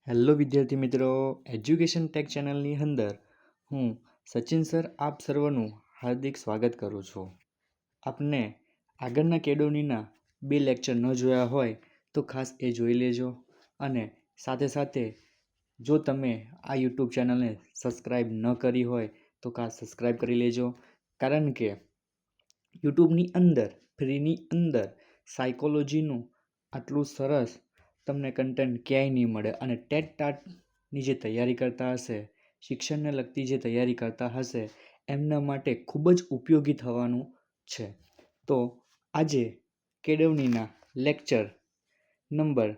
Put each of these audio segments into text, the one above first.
Hello વિદ્યાર્થી મિત્રો, education tech ચેનલની અંદર હું સચિન સર આપ સર્વનું હાર્દિક સ્વાગત કરું છું. આપને આગળના કેળવણીના 2 લેક્ચર ન જોયા હોય તો ખાસ એ જોઈ લેજો. અને સાથે સાથે જો તમે આ યુટ્યુબ ચેનલને સબસ્ક્રાઈબ ન કરી હોય તો ખાસ સબસ્ક્રાઈબ કરી લેજો, કારણ કે યુટ્યુબની અંદર ફ્રીની અંદર સાયકોલોજીનું આટલું સરસ તમને કન્ટેન્ટ ક્યાંય નહીં મળે. અને ટેટ ટાટની જે તૈયારી કરતા હશે, શિક્ષણને લગતી જે તૈયારી કરતા હશે, એમના માટે ખૂબ જ ઉપયોગી થવાનું છે. તો આજે કેળવણીના લેક્ચર નંબર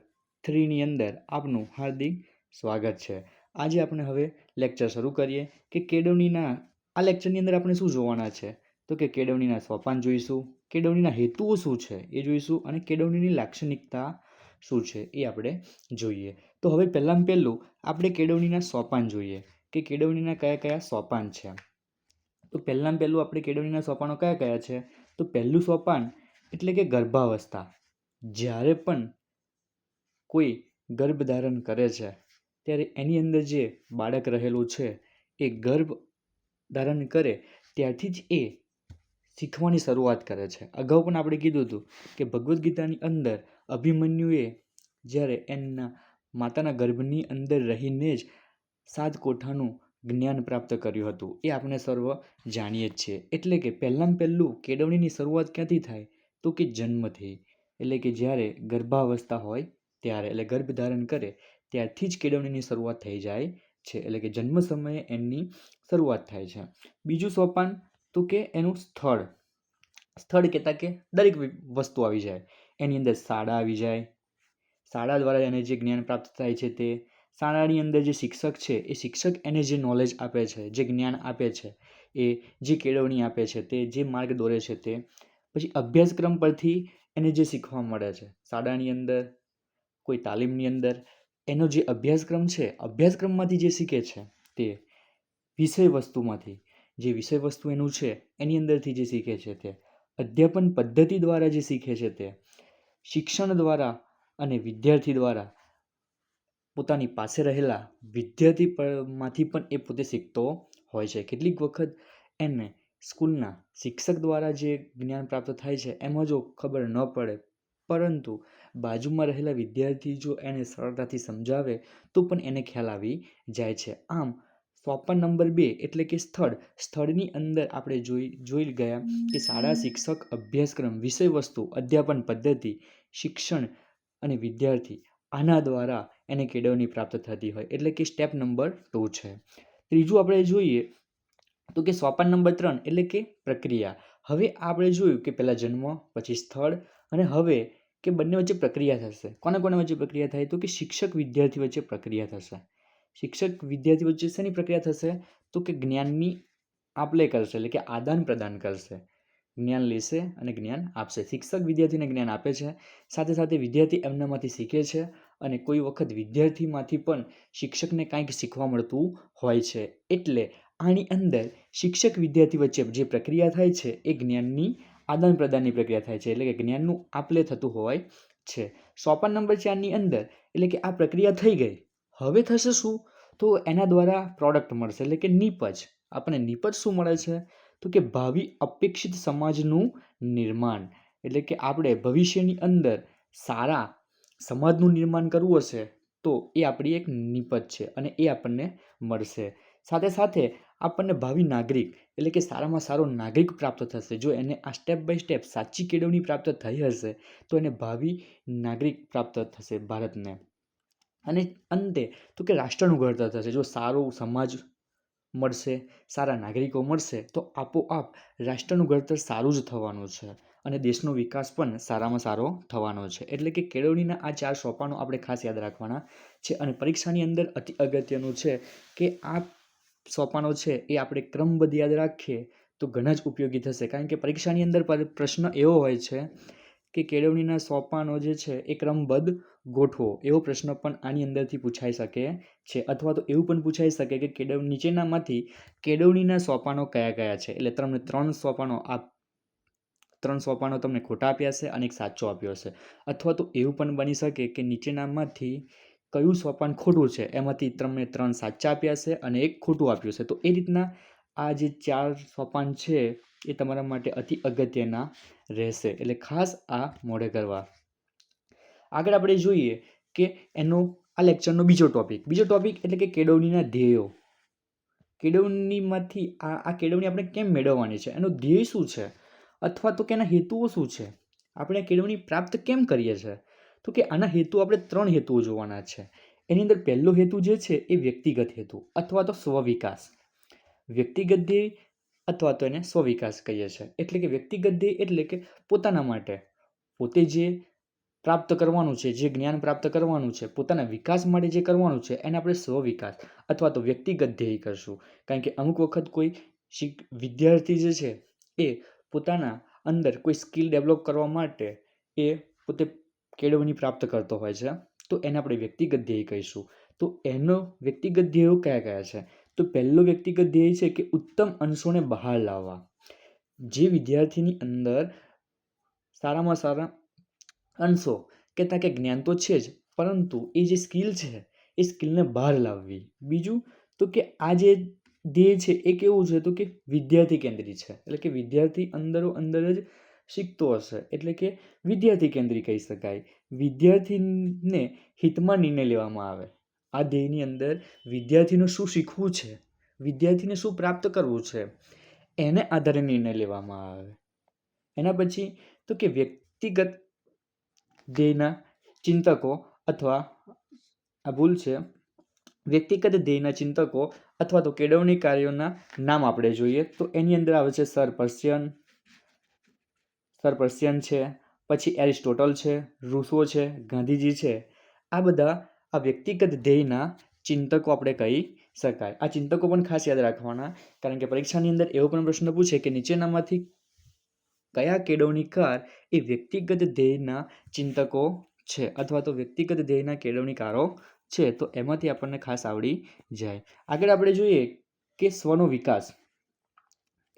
3ની અંદર આપનું હાર્દિક સ્વાગત છે. આજે આપણે હવે લેક્ચર શરૂ કરીએ કે કેળવણીના આ લેક્ચરની અંદર આપણે શું જોવાના છે. તો કે કેળવણીના સોપાન જોઈશું, કેળવણીના હેતુઓ શું છે એ જોઈશું, અને કેળવણીની લાક્ષણિકતા શું છે એ આપણે જોઈએ. તો હવે પહેલાં પહેલું આપણે કેળવણીના સોપાન જોઈએ કે કેળવણીના કયા કયા સોપાન છે. તો પહેલાં પહેલું આપણે કેળવણીના સોપાનો કયા કયા છે. તો પહેલું સોપાન એટલે કે ગર્ભાવસ્થા. જ્યારે પણ કોઈ ગર્ભધારણ કરે છે ત્યારે એની અંદર જે બાળક રહેલું છે એ ગર્ભ ધારણ કરે ત્યારથી જ એ શીખવાની શરૂઆત કરે છે. અગાઉ પણ આપણે કીધું હતું કે ભગવદ્ ગીતાની અંદર અભિમન્યુએ જ્યારે એમના માતાના ગર્ભની અંદર રહીને જ 7 કોઠાનું જ્ઞાન પ્રાપ્ત કર્યું હતું, એ આપણે સર્વ જાણીએ જ છીએ. એટલે કે પહેલાં પહેલું કેળવણીની શરૂઆત ક્યાંથી થાય તો કે જન્મથી, એટલે કે જ્યારે ગર્ભાવસ્થા હોય ત્યારે, એટલે ગર્ભ ધારણ કરે ત્યારથી જ કેળવણીની શરૂઆત થઈ જાય છે. એટલે કે જન્મ સમયે એમની શરૂઆત થાય છે. બીજું સોપાન તો કે એનું સ્થળ. સ્થળ કહેતા કે દરેક વસ્તુ આવી જાય એની અંદર. શાળા આવી જાય, શાળા દ્વારા એને જે જ્ઞાન પ્રાપ્ત થાય છે તે. શાળાની અંદર જે શિક્ષક છે એ શિક્ષક એને જે નોલેજ આપે છે, જે જ્ઞાન આપે છે, એ જે કેળવણી આપે છે, તે જે માર્ગ દોરે છે તે. પછી અભ્યાસક્રમ પરથી એને જે શીખવા મળે છે શાળાની અંદર, કોઈ તાલીમની અંદર, એનો જે અભ્યાસક્રમ છે, અભ્યાસક્રમમાંથી જે શીખે છે તે. વિષય વસ્તુમાંથી જે વિષય વસ્તુ એનું છે એની અંદરથી જે શીખે છે તે. અધ્યાપન પદ્ધતિ દ્વારા જે શીખે છે તે. શિક્ષણ દ્વારા અને વિદ્યાર્થી દ્વારા પોતાની પાસે રહેલા વિદ્યાર્થીમાંથી પણ એ પોતે શીખતો હોય છે. કેટલીક વખત એને સ્કૂલના શિક્ષક દ્વારા જે જ્ઞાન પ્રાપ્ત થાય છે એમાં જો ખબર ન પડે, પરંતુ બાજુમાં રહેલા વિદ્યાર્થી જો એને સરળતાથી સમજાવે તો પણ એને ખ્યાલ આવી જાય છે. આમ સોપાન નંબર 2 એટલે કે સ્થળ. સ્થળની અંદર આપણે જોઈ ગયા કે શાળા, શિક્ષક, અભ્યાસક્રમ, વિષય વસ્તુ, અધ્યાપન પદ્ધતિ, શિક્ષણ અને વિદ્યાર્થી, આના દ્વારા એને કેળવણી પ્રાપ્ત થતી હોય, એટલે કે સ્ટેપ નંબર 2 છે. ત્રીજું આપણે જોઈએ તો કે સોપાન નંબર 3 એટલે કે પ્રક્રિયા. હવે આપણે જોયું કે પહેલાં જન્મ, પછી સ્થળ, અને હવે કે બંને વચ્ચે પ્રક્રિયા થશે. કોના કોના વચ્ચે પ્રક્રિયા થાય તો કે શિક્ષક વિદ્યાર્થી વચ્ચે પ્રક્રિયા થશે. શિક્ષક વિદ્યાર્થી વચ્ચે શેની પ્રક્રિયા થશે તો કે જ્ઞાનની આપ-લે કરશે, એટલે કે આદાન પ્રદાન કરશે. જ્ઞાન લેશે અને જ્ઞાન આપશે. શિક્ષક વિદ્યાર્થીને જ્ઞાન આપે છે, સાથે સાથે વિદ્યાર્થી એમનામાંથી શીખે છે, અને કોઈ વખત વિદ્યાર્થીમાંથી પણ શિક્ષકને કાંઈક શીખવા મળતું હોય છે. એટલે આની અંદર શિક્ષક વિદ્યાર્થી વચ્ચે જે પ્રક્રિયા થાય છે એ જ્ઞાનની આદાન પ્રદાનની પ્રક્રિયા થાય છે, એટલે કે જ્ઞાનનું આપ-લે થતું હોય છે. સોપાન નંબર 4ની અંદર એટલે કે આ પ્રક્રિયા થઈ ગઈ. હવે થશે શું તો એના દ્વારા પ્રોડક્ટ મળશે, એટલે કે નીપજ. આપણને નીપજ શું મળે છે તો કે ભાવિ અપેક્ષિત સમાજનું નિર્માણ. એટલે કે આપણે ભવિષ્યની અંદર સારા સમાજનું નિર્માણ કરવું હશે તો એ આપણી એક નીપજ છે, અને એ આપણને મળશે. સાથે સાથે આપણને ભાવિ નાગરિક, એટલે કે સારામાં સારો નાગરિક પ્રાપ્ત થશે. જો એને આ સ્ટેપ બાય સ્ટેપ સાચી કેળવણી પ્રાપ્ત થઈ હશે તો એને ભાવિ નાગરિક પ્રાપ્ત થશે ભારતને. અને અંતે તો કે રાષ્ટ્રનું ઘડતર થશે. જો સારો સમાજ મળશે, સારા નાગરિકો મળશે તો આપોઆપ રાષ્ટ્રનું ઘડતર સારું જ થવાનું છે, અને દેશનો વિકાસ પણ સારામાં સારો થવાનો છે. એટલે કે કેળવણીના આ 4 સોપાનો આપણે ખાસ યાદ રાખવાના છે. અને પરીક્ષાની અંદર અતિ અગત્યનું છે કે આ સોપાનો છે એ આપણે ક્રમબદ્ધ યાદ રાખીએ તો ઘણા જ ઉપયોગી થશે. કારણ કે પરીક્ષાની અંદર પ્રશ્ન એવો હોય છે કે કેળવણીના સોપાનો જે છે એ ક્રમબદ્ધ ગોઠવો, એવો પ્રશ્ન પણ આની અંદરથી પૂછાઈ શકે છે. અથવા તો એવું પણ પૂછાઈ શકે કે નીચેનામાંથી કેળવણીના સોપાનો કયા કયા છે. એટલે તમને 3 સોપાનો તમને ખોટા આપ્યા છે અને એક સાચો આપ્યો હશે. અથવા તો એવું પણ બની શકે કે નીચેનામાંથી કયું સોપાન ખોટું છે એમાંથી તમને 3 સાચા આપ્યા છે અને 1 ખોટું આપ્યું છે. તો એ રીતના આ જે 4 સોપાન છે એ તમારા માટે અતિ અગત્યના રહેશે, એટલે ખાસ આ મોઢે કરવા. આગળ આપણે જોઈએ કે એનો આ લેક્ચરનો બીજો ટોપિક એટલે કે કેળવણીના ધ્યેયો. કેળવણીમાંથી આ કેળવણી આપણે કેમ મેળવવાની છે, એનો ધ્યેય શું છે, અથવા તો કે એના હેતુઓ શું છે, આપણે કેળવણી પ્રાપ્ત કેમ કરીએ છીએ. તો કે આના હેતુ આપણે 3 હેતુઓ જોવાના છે. એની અંદર પહેલો હેતુ જે છે એ વ્યક્તિગત હેતુ અથવા તો સ્વવિકાસ. વ્યક્તિગત ધ્યેય અથવા તો એને સ્વવિકાસ કહીએ છીએ. એટલે કે વ્યક્તિગત ધ્યેય એટલે કે પોતાના માટે, પોતે જે પ્રાપ્ત કરવાનું છે, જે જ્ઞાન પ્રાપ્ત કરવાનું છે, પોતાના વિકાસ માટે જે કરવાનું છે એને આપણે સ્વવિકાસ અથવા તો વ્યક્તિગત ધ્યેય કરશું. કારણ કે અમુક વખત કોઈ વિદ્યાર્થી જે છે એ પોતાના અંદર કોઈ સ્કિલ ડેવલપ કરવા માટે એ પોતે કેળવણી પ્રાપ્ત કરતો હોય છે, તો એને આપણે વ્યક્તિગત ધ્યેય કહીશું. તો એનો વ્યક્તિગત ધ્યેયો કયા કયા છે? તો પહેલો વ્યક્તિગત ધ્યેય છે કે ઉત્તમ અંશોને બહાર લાવવા. જે વિદ્યાર્થીની અંદર સારામાં સારા અંશો કે તાકે જ્ઞાન તો છે જ, પરંતુ એ જે સ્કિલ છે એ સ્કિલને બહાર લાવવી. બીજું તો કે આ જે ધ્યેય છે એ કેવું છે, તો કે વિદ્યાર્થી કેન્દ્રિત છે. એટલે કે વિદ્યાર્થી અંદર જ શીખતો હશે, એટલે કે વિદ્યાર્થી કેન્દ્રિત કહી શકાય. વિદ્યાર્થીને હિતમાં નિર્ણય લેવામાં આવે. આ ધ્યેયની અંદર વિદ્યાર્થીને શું શીખવું છે, વિદ્યાર્થીને શું પ્રાપ્ત કરવું છે, એને આધારે નિર્ણય લેવામાં આવે. એના પછી તો કે વ્યક્તિગત ધ્યેયના ચિંતકો અથવા આ ભૂલ છે, વ્યક્તિગત ધ્યેયના ચિંતકો અથવા તો કેળવણી કાર્યોના નામ આપણે જોઈએ તો એની અંદર આવે છે સર પર્સિયન છે, પછી એરિસ્ટોટલ છે, રૂસો છે, ગાંધીજી છે. આ બધા આ વ્યક્તિગત ધ્યેયના ચિંતકો આપણે કહી શકાય. આ ચિંતકો પણ ખાસ યાદ રાખવાના, કારણ કે પરીક્ષાની અંદર એવો પણ પ્રશ્ન પૂછે કે નીચેનામાંથી કયા કેળવણીકાર એ વ્યક્તિગત ધ્યેયના ચિંતકો છે અથવા તો વ્યક્તિગત ધ્યેયના કેળવણીકારો છે, તો એમાંથી આપણને ખાસ આવડી જાય. આગળ આપણે જોઈએ કે સ્વનો વિકાસ,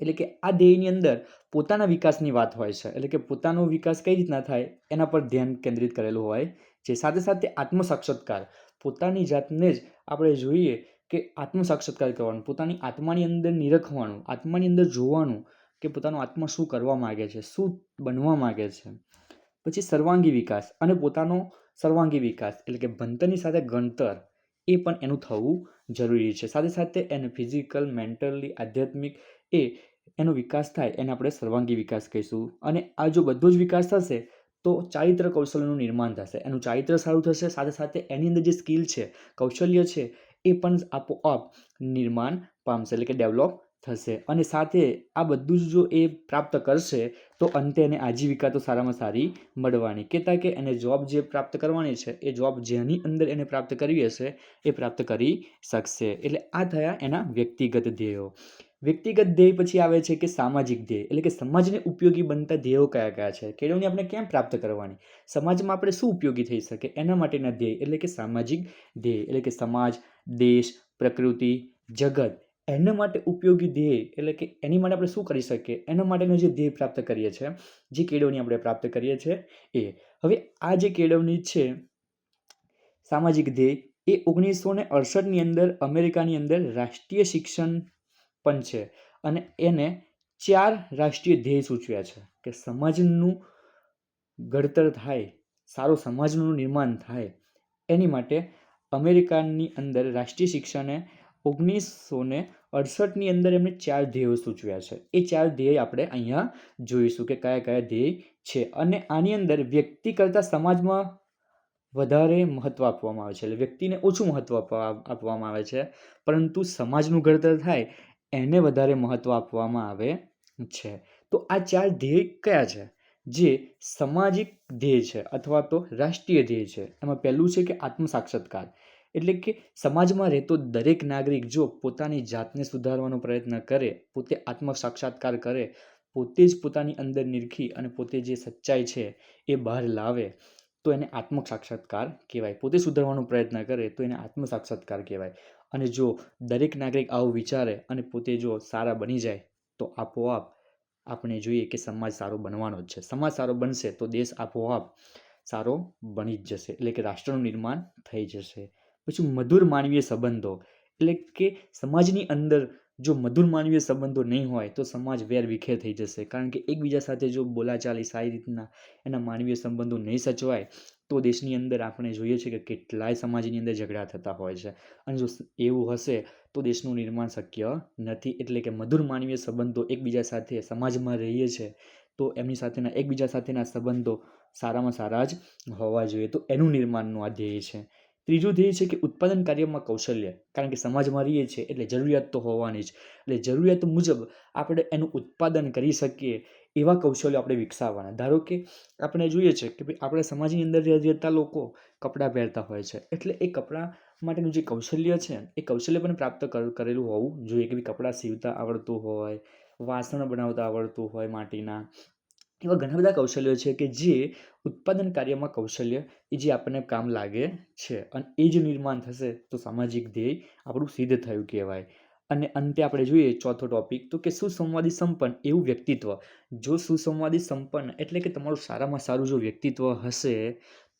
એટલે કે આ ધ્યેયની અંદર પોતાના વિકાસની વાત હોય છે. એટલે કે પોતાનો વિકાસ કઈ રીતના થાય એના પર ધ્યાન કેન્દ્રિત કરેલું હોય છે. સાથે સાથે આત્મસાક્ષાત્કાર, પોતાની જાતને જ આપણે જોઈએ કે આત્મસાક્ષાત્કાર કરવાનું, પોતાની આત્માની અંદર નિરખવાનું, આત્માની અંદર જોવાનું કે પોતાનો આત્મા શું કરવા માગે છે, શું બનવા માગે છે. પછી સર્વાંગી વિકાસ, અને પોતાનો સર્વાંગી વિકાસ એટલે કે ભણતરની સાથે ગણતર એ પણ એનું થવું જરૂરી છે. સાથે સાથે એને ફિઝિકલ, મેન્ટલી, આધ્યાત્મિક એનો વિકાસ થાય એને આપણે સર્વાંગી વિકાસ કહીશું. અને આ જો બધો જ વિકાસ થશે તો ચારિત્ર કૌશલ્યનું નિર્માણ થશે, એનું ચારિત્ર સારું થશે. સાથે સાથે એની અંદર જે સ્કિલ છે, કૌશલ્ય છે એ પણ આપોઆપ નિર્માણ પામશે, એટલે કે ડેવલપ થશે. અને સાથે આ બધું જ જો એ પ્રાપ્ત કરશે તો અંતે એને આજીવિકા તો સારામાં સારી મળવાની. કહેતા કે એને જોબ જે પ્રાપ્ત કરવાની છે એ જોબ જેની અંદર એને પ્રાપ્ત કરવી હશે એ પ્રાપ્ત કરી શકશે. એટલે આ થયા એના વ્યક્તિગત ધ્યેયો. વ્યક્તિગત ધ્યેય પછી આવે છે કે સામાજિક ધ્યેય, એટલે કે સમાજને ઉપયોગી બનતા ધ્યેયો કયા કયા છે, કેળવણી આપણે કેમ પ્રાપ્ત કરવાની, સમાજમાં આપણે શું ઉપયોગી થઈ શકે એના માટેના ધ્યેય એટલે કે સામાજિક ધ્યેય. એટલે કે સમાજ, દેશ, પ્રકૃતિ, જગત એના માટે ઉપયોગી ધ્યેય એટલે કે એની માટે આપણે શું કરી શકીએ એના માટેનો જે ધ્યેય પ્રાપ્ત કરીએ છીએ, જે કેળવણી આપણે પ્રાપ્ત કરીએ છીએ એ. હવે આ જે કેળવણી છે સામાજિક ધ્યેય એ 1968ની અંદર અમેરિકાની અંદર રાષ્ટ્રીય શિક્ષણ પણ છે, અને એને 4 રાષ્ટ્રીય ધ્યેય સૂચવ્યા છે કે સમાજનું ઘડતર થાય, સારો સમાજનું નિર્માણ થાય એની માટે અમેરિકાની અંદર રાષ્ટ્રીય શિક્ષણે 1968ની અંદર એમને 4 ધ્યેયો સૂચવ્યા છે. એ 4 ધ્યેય આપણે અહીંયા જોઈશું કે કયા કયા ધ્યેય છે. અને આની અંદર વ્યક્તિ કરતાં સમાજમાં વધારે મહત્ત્વ આપવામાં આવે છે, એટલે વ્યક્તિને ઓછું મહત્ત્વ આપવામાં આવે છે, પરંતુ સમાજનું ઘડતર થાય એને વધારે મહત્ત્વ આપવામાં આવે છે. તો આ 4 ધ્યેય કયા છે જે સામાજિક ધ્યેય છે અથવા તો રાષ્ટ્રીય ધ્યેય છે? એમાં પહેલું છે કે આત્મસાક્ષાત્કાર, એટલે કે સમાજમાં રહેતો દરેક નાગરિક જો પોતાની જાતને સુધારવાનો પ્રયત્ન કરે, પોતે આત્મસાક્ષાત્કાર કરે, પોતે જ પોતાની અંદર નિરખી અને પોતે જે સચ્ચાઈ છે એ બહાર લાવે તો એને આત્મસાક્ષાત્કાર કહેવાય. પોતે સુધારવાનો પ્રયત્ન કરે તો એને આત્મસાક્ષાત્કાર કહેવાય. અને જો દરેક નાગરિક આવું વિચારે અને પોતે જો સારા બની જાય તો આપોઆપ આપણે જોઈએ કે સમાજ સારો બનવાનો જ છે. સમાજ સારો બનશે તો દેશ આપોઆપ સારો બની જ જશે, એટલે કે રાષ્ટ્રનું નિર્માણ થઈ જશે. પછી મધુર માનવીય સંબંધો, એટલે કે સમાજની અંદર જો મધુર માનવીય સંબંધો નહીં હોય તો સમાજ વેર વિખેર થઈ જશે. કારણ કે એકબીજા સાથે જો બોલાચાલી સારી રીતના એના માનવીય સંબંધો નહીં સચવાય તો દેશની અંદર આપણે જોઈએ છીએ કે કેટલાય સમાજની અંદર ઝઘડા થતા હોય છે. અને જો એવું હશે તો દેશનું નિર્માણ શક્ય નથી. એટલે કે મધુર માનવીય સંબંધો એકબીજા સાથે સમાજમાં રહીએ છે તો એમની સાથેના એકબીજા સાથેના સંબંધો સારામાં સારા જ હોવા જોઈએ. તો એનું નિર્માણનું આ ધ્યેય છે. ત્રીજું ધ્યેય છે કે ઉત્પાદન કાર્યમાં કૌશલ્ય. કારણ કે સમાજમાં રહીએ છીએ એટલે જરૂરિયાત તો હોવાની જ. એટલે જરૂરિયાત મુજબ આપણે એનું ઉત્પાદન કરી શકીએ એવા કૌશલ્યો આપણે વિકસાવવાના. ધારો કે આપણે જોઈએ છે કે ભાઈ આપણે સમાજની અંદર રહેતા લોકો કપડાં પહેરતા હોય છે, એટલે એ કપડાં માટેનું જે કૌશલ્ય છે એ કૌશલ્ય પણ પ્રાપ્ત કરેલું હોવું જોઈએ. કે ભાઈ કપડાં સીવતા આવડતું હોય, વાસણ બનાવતા આવડતું હોય માટીના, એવા ઘણા બધા કૌશલ્યો છે કે જે ઉત્પાદન કાર્યમાં કૌશલ્ય એ જે આપણને કામ લાગે છે. અને એ જ નિર્માણ થશે તો સામાજિક ધ્યેય આપણું સિદ્ધ થયું કહેવાય. અને અંતે આપણે જોઈએ ચોથો ટોપિક, તો કે સુસંવાદી સંપન્ન એવું વ્યક્તિત્વ. જો સુસંવાદી સંપન્ન એટલે કે તમારું સારામાં સારું જો વ્યક્તિત્વ હશે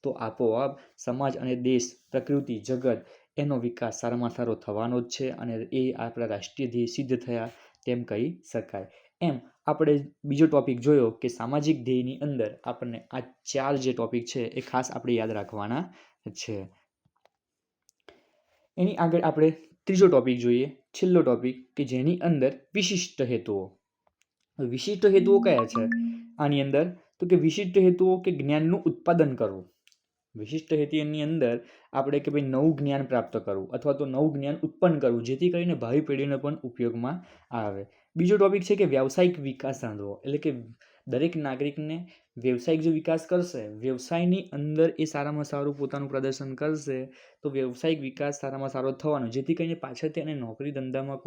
તો આપોઆપ સમાજ અને દેશ, પ્રકૃતિ, જગત એનો વિકાસ સારામાં સારો થવાનો જ છે. અને એ આપણા રાષ્ટ્રીય ધ્યેય સિદ્ધ થયા તેમ કહી શકાય. એમ આપણે બીજો ટોપિક જોયો કે સામાજિક ધ્યેયની અંદર આપણને આ 4 જે ટોપિક છે એ ખાસ આપણે યાદ રાખવાના છે. એની આગળ આપણે ત્રીજો ટોપિક જોઈએ, છેલ્લો ટોપિક, કે જેની અંદર વિશિષ્ટ હેતુઓ. વિશિષ્ટ હેતુઓ કયા છે આની અંદર? તો કે વિશિષ્ટ હેતુઓ કે જ્ઞાનનું ઉત્પાદન કરવું. વિશિષ્ટ હેતુની અંદર આપણે કે ભાઈ નવું જ્ઞાન પ્રાપ્ત કરવું અથવા તો નવું જ્ઞાન ઉત્પન્ન કરવું જેથી કરીને ભાવિ પેઢીને પણ ઉપયોગમાં આવે. બીજો ટોપિક છે કે વ્યાવસાયિક વિકાસ સાધવો. એટલે કે દરેક નાગરિકને વ્યવસાયિક જો વિકાસ કરશે, વ્યવસાયની અંદર એ સારામાં સારું પોતાનું પ્રદર્શન કરશે તો વ્યવસાયિક વિકાસ સારામાં સારો થવાનો, જેથી કરીને પાછળથી એને નોકરી ધંધામાં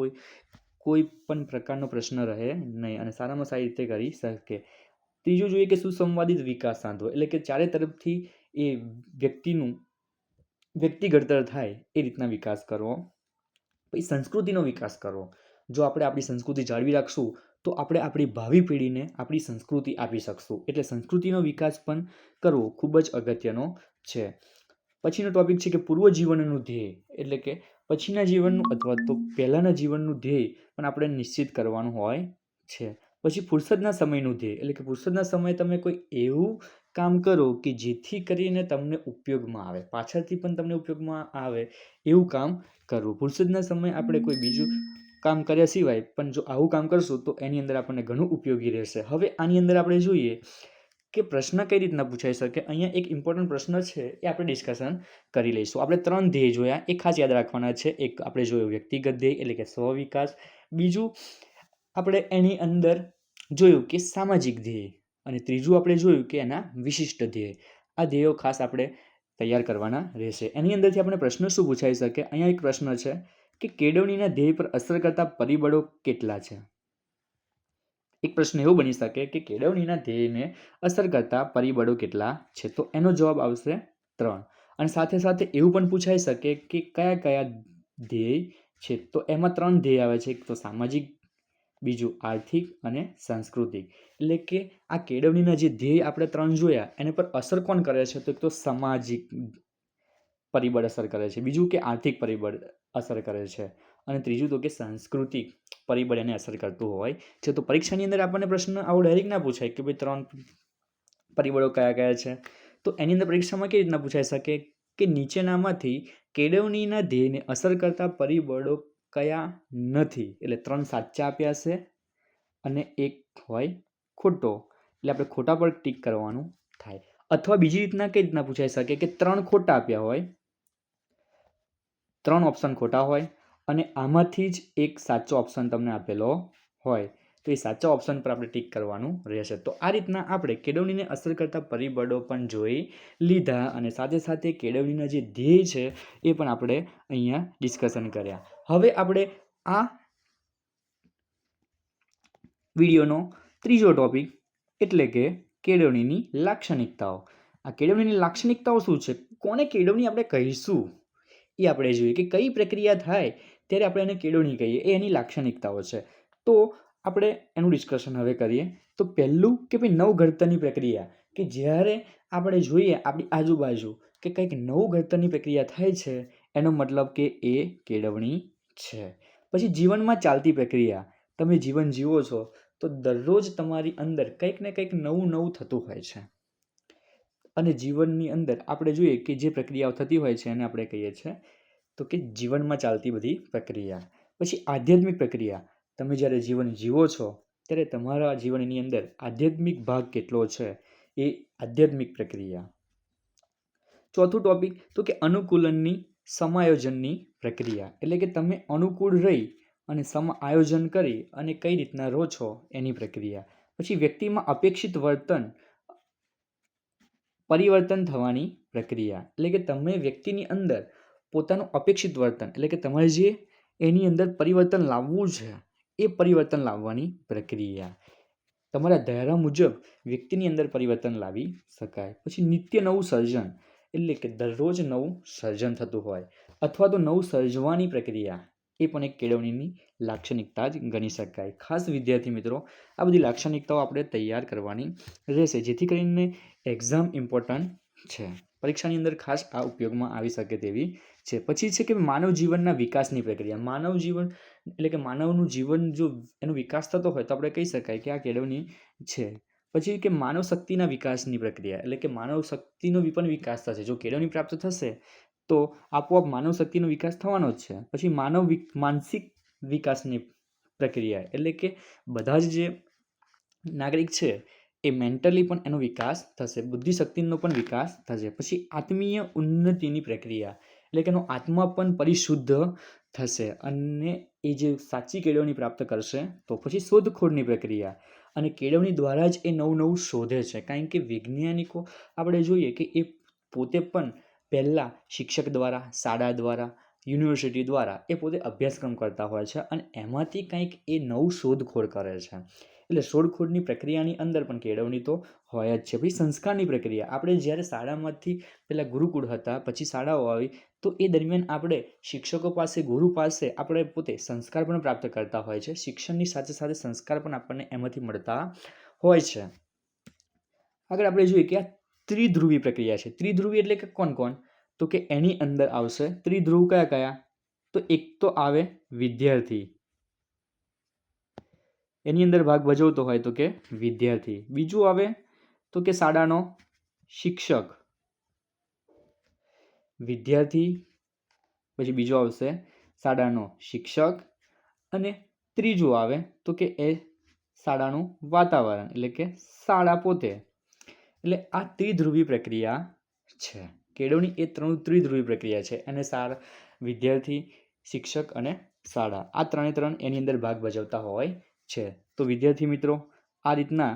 કોઈ પણ પ્રકારનો પ્રશ્ન રહે નહીં અને સારામાં સારી રીતે કરી શકે. ત્રીજું જોઈએ કે સુસંવાદિત વિકાસ સાધવો. એટલે કે ચારે તરફથી એ વ્યક્તિનું વ્યક્તિ ઘડતર થાય એ રીતના વિકાસ કરવો. પછી સંસ્કૃતિનો વિકાસ કરવો. જો આપણે આપણી સંસ્કૃતિ જાળવી રાખશું તો આપણે આપણી ભાવિ પેઢીને આપણી સંસ્કૃતિ આપી શકશું. એટલે સંસ્કૃતિનો વિકાસ પણ કરવો ખૂબ જ અગત્યનો છે. પછીનો ટોપિક છે કે પૂર્વ જીવનનું ધ્યેય. એટલે કે પછીના જીવનનું અથવા તો પહેલાંના જીવનનું ધ્યેય પણ આપણે નિશ્ચિત કરવાનું હોય છે. પછી ફુરસદના સમયનું ધ્યેય. એટલે કે ફુરસદના સમયે તમે કોઈ એવું કામ કરો કે જેથી કરીને તમને ઉપયોગમાં આવે, પાછળથી પણ તમને ઉપયોગમાં આવે એવું કામ કરવું. ફુરસદના સમયે આપણે કોઈ બીજું કામ કર્યા સિવાય પણ જો આવું કામ કરશું તો એની અંદર આપણને ઘણું ઉપયોગી રહેશે. હવે આની અંદર આપણે જોઈએ કે પ્રશ્ન કઈ રીતના પૂછાઈ શકે. અહીંયા એક ઇમ્પોર્ટન્ટ પ્રશ્ન છે એ આપણે ડિસ્કશન કરી લઈશું. આપણે 3 ધ્યેય જોયા, એ ખાસ યાદ રાખવાના છે. એક આપણે જોયું વ્યક્તિગત ધ્યેય એટલે કે સ્વ વિકાસ. બીજું આપણે એની અંદર જોયું કે સામાજિક ધ્યેય. અને ત્રીજું આપણે જોયું કે એના વિશિષ્ટ ધ્યેય. આ ધ્યેયો ખાસ આપણે તૈયાર કરવાના રહેશે. એની અંદરથી આપણે પ્રશ્ન શું પૂછાઈ શકે? અહીંયા એક પ્રશ્ન છે કે કેળવણીના ધ્યેય પર અસર કરતા પરિબળો કેટલા છે? એક પ્રશ્ન એવો બની શકે કે કેળવણીના ધ્યેયને અસર કરતા પરિબળો કેટલા છે? તો એનો જવાબ આવશે 3. અને સાથે સાથે એવું પણ પૂછાઈ શકે કે કયા કયા ધ્યેય છે? તો એમાં 3 ધ્યેય આવે છે. એક તો સામાજિક, બીજું આર્થિક અને સાંસ્કૃતિક. એટલે કે આ કેળવણીના જે ધ્યેય આપણે 3 જોયા એને પર અસર કોણ કરે છે? તો એક તો સામાજિક પરિબળ અસર કરે છે, બીજું કે આર્થિક પરિબળ અસર કરે છે અને ત્રીજું તો કે સાંસ્કૃતિક પરિબળ એને અસર કરતું હોય છે. તો પરીક્ષાની અંદર આપણને પ્રશ્ન આવો ડાયરેક્ટ ના પૂછાય કે ભાઈ 3 પરિબળો કયા કયા છે. તો એની અંદર પરીક્ષામાં કેવી રીતના પૂછાઈ શકે કે નીચેનામાંથી કેળવણીના ધ્યેયને અસર કરતા પરિબળો કયા નથી? એટલે 3 સાચા આપ્યા છે અને એક હોય ખોટો, એટલે આપણે ખોટા પર ટીક કરવાનું થાય. અથવા બીજી રીતના કઈ રીતના પૂછાઈ શકે કે 3 ખોટા આપ્યા હોય, 3 ઓપ્શન ખોટા હોય અને આમાંથી જ એક સાચો ઓપ્શન તમને આપેલો હોય તો એ સાચા ઓપ્શન પર આપણે ટીક કરવાનું રહેશે. તો આ રીતના આપણે કેળવણીને અસર કરતા પરિબળો પણ જોઈ લીધા અને સાથે સાથે કેળવણીના જે ધ્યેય છે એ પણ આપણે અહીંયા ડિસ્કશન કર્યા. હવે આપણે આ વિડીયોનો ત્રીજો ટોપિક એટલે કે કેળવણીની લાક્ષણિકતાઓ. આ કેળવણીની લાક્ષણિકતાઓ શું છે? કોને કેળવણી આપણે કહીશું એ આપણે જોઈએ કે કઈ પ્રક્રિયા થાય ત્યારે આપણે એને કેળવણી કહીએ, એ એની લાક્ષણિકતાઓ છે. તો આપણે એનું ડિસ્કશન હવે કરીએ. તો પહેલું કે ભાઈ નવઘડતરની પ્રક્રિયા. કે જ્યારે આપણે જોઈએ આપણી આજુબાજુ કે કંઈક નવું ઘડતરની પ્રક્રિયા થાય છે, એનો મતલબ કે એ કેળવણી છે. પછી જીવનમાં ચાલતી પ્રક્રિયા. તમે જીવન જીવો છો તો દરરોજ તમારી અંદર કંઈક ને કંઈક નવું નવું થતું હોય છે. અને જીવનની અંદર આપણે જોઈએ કે જે પ્રક્રિયાઓ થતી હોય છે એને આપણે કહીએ છીએ તો કે જીવનમાં ચાલતી બધી પ્રક્રિયા. પછી આધ્યાત્મિક પ્રક્રિયા. તમે જ્યારે જીવન જીવો છો ત્યારે તમારા જીવનની અંદર આધ્યાત્મિક ભાગ કેટલો છે એ આધ્યાત્મિક પ્રક્રિયા. ચોથું ટોપિક તો કે અનુકૂલનની સમાયોજનની પ્રક્રિયા. એટલે કે તમે અનુકૂળ રહી અને આયોજન કરી અને કઈ રીતના રહો છો એની પ્રક્રિયા. પછી વ્યક્તિમાં અપેક્ષિત પરિવર્તન થવાની પ્રક્રિયા. એટલે કે તમે વ્યક્તિની અંદર પોતાનું અપેક્ષિત વર્તન એટલે કે તમારે જે એની અંદર પરિવર્તન લાવવું છે એ પરિવર્તન લાવવાની પ્રક્રિયા. તમારા ધારા મુજબ વ્યક્તિની અંદર પરિવર્તન લાવી શકાય. પછી નિત્ય નવું સર્જન એટલે કે દરરોજ નવું સર્જન થતું હોય અથવા તો નવું સર્જવાની પ્રક્રિયા, એ પણ એક કેળવણીની લાક્ષણિકતા જ ગણી શકાય. ખાસ વિદ્યાર્થી મિત્રો, આ બધી લાક્ષણિકતાઓ આપણે તૈયાર કરવાની રહેશે જેથી કરીને એક્ઝામ ઇમ્પોર્ટન્ટ છે. પરીક્ષાની અંદર ખાસ આ ઉપયોગમાં આવી શકે તેવી છે. પછી છે કે માનવ જીવનના વિકાસની પ્રક્રિયા. માનવ જીવન એટલે કે માનવનું જીવન જો એનો વિકાસ થતો હોય તો આપણે કહી શકાય કે આ કેળવણી છે. પછી કે માનવ શક્તિના વિકાસની પ્રક્રિયા. એટલે કે માનવ શક્તિનો પણ વિકાસ થશે. જો કેળવણી પ્રાપ્ત થશે તો આપોઆપ માનવ શક્તિનો વિકાસ થવાનો જ છે. પછી માનસિક વિકાસની પ્રક્રિયા. એટલે કે બધા જ જે નાગરિક છે એ મેન્ટલી પણ એનો વિકાસ થશે, બુદ્ધિશક્તિનો પણ વિકાસ થશે. પછી આત્મીય ઉન્નતિની પ્રક્રિયા. એટલે કે એનો આત્મા પણ પરિશુદ્ધ થશે અને એ જે સાચી કેળવણી પ્રાપ્ત કરશે. તો પછી શોધખોળની પ્રક્રિયા. અને કેળવણી દ્વારા જ એ નવું નવું શોધે છે. કારણ કે વૈજ્ઞાનિકો આપણે જોઈએ કે એ પોતે પણ પહેલાં શિક્ષક દ્વારા, શાળા દ્વારા, યુનિવર્સિટી દ્વારા એ પોતે અભ્યાસક્રમ કરતા હોય છે અને એમાંથી કંઈક એ નવું શોધખોળ કરે છે. એટલે શોધખોળની પ્રક્રિયાની અંદર પણ કેળવણી તો હોય જ છે. પછી સંસ્કારની પ્રક્રિયા. આપણે જ્યારે શાળામાંથી પહેલાં ગુરુકુળ હતા, પછી શાળાઓ આવી, તો એ દરમિયાન આપણે શિક્ષકો પાસે, ગુરુ પાસે આપણે પોતે સંસ્કાર પણ પ્રાપ્ત કરતા હોય છે. શિક્ષણની સાથે સાથે સંસ્કાર પણ આપણને એમાંથી મળતા હોય છે. આગળ આપણે જોઈએ કે આ ત્રિધ્રુવી પ્રક્રિયા છે. ત્રિધ્રુવી એટલે કે કોણ કોણ? તો કે એની અંદર આવશે ત્રિધ્રુવ કયા કયા? તો એક તો આવે વિદ્યાર્થી, એની અંદર ભાગ ભજવતો હોય તો કે વિદ્યાર્થી. બીજું આવે તો કે શાળાનો શિક્ષક, વિદ્યાર્થી. પછી બીજો આવશે શાળાનો શિક્ષક અને ત્રીજું આવે તો કે એ શાળાનું વાતાવરણ એટલે કે શાળા પોતે. એટલે આ ત્રિધ્રુવી પ્રક્રિયા છે. કેળવણી એ ત્રિધ્રુવી પ્રક્રિયા છે અને વિદ્યાર્થી, શિક્ષક અને શાળા, આ ત્રણ એની અંદર ભાગ ભજવતા હોય છે. તો વિદ્યાર્થી મિત્રો, આ રીતના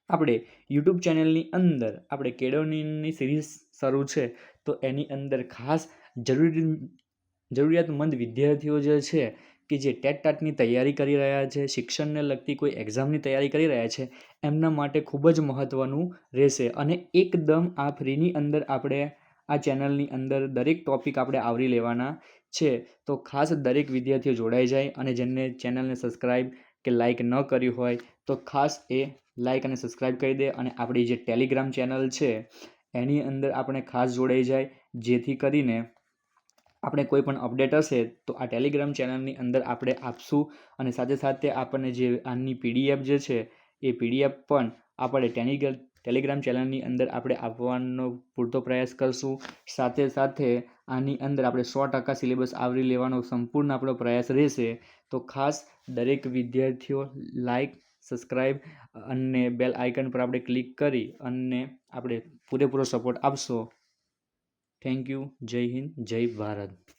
આપણે યુટ્યુબ ચેનલની અંદર આપણે કેળવણીની સિરીઝ શરૂ છે તો એની અંદર ખાસ જરૂરિયાતમંદ વિદ્યાર્થીઓ જે છે કે જે ટેટ ટાટની તૈયારી કરી રહ્યા છે, શિક્ષણને લગતી કોઈ એક્ઝામની તૈયારી કરી રહ્યા છે, એમના માટે ખૂબ જ મહત્ત્વનું રહેશે. અને એકદમ આ ફ્રીની અંદર આપણે આ ચેનલની અંદર દરેક ટૉપિક આપણે આવરી લેવાના છે. તો ખાસ દરેક વિદ્યાર્થીઓ જોડાઈ જાય અને જેમને ચેનલને સબસ્ક્રાઈબ કે લાઇક ન કર્યું હોય તો ખાસ એ લાઇક અને સબસ્ક્રાઈબ કરી દે અને આપણી જે ટેલિગ્રામ ચેનલ છે એની અંદર આપણે ખાસ જોડાઈ જાય જેથી કરીને આપણે કોઈ પણ અપડેટ હશે તો આ ટેલિગ્રામ ચેનલની અંદર આપણે આપશું અને સાથે સાથે આપણને જે આની પીડીએફ જે છે એ પીડીએફ પણ આપણે ટેલિગ્રામ ચેનલની અંદર આપણે આપવાનો પૂરતો પ્રયાસ કરશું. સાથે સાથે આની અંદર આપણે 100% સિલેબસ આવરી લેવાનો સંપૂર્ણ આપણો પ્રયાસ રહેશે. તો ખાસ દરેક વિદ્યાર્થીઓ લાઇક, સબસ્ક્રાઈબ અને બેલ આઇકન પર આપણે ક્લિક કરી અને આપણે પૂરેપૂરો સપોર્ટ આપશો. Thank you. જય હિન્દ, જય ભારત.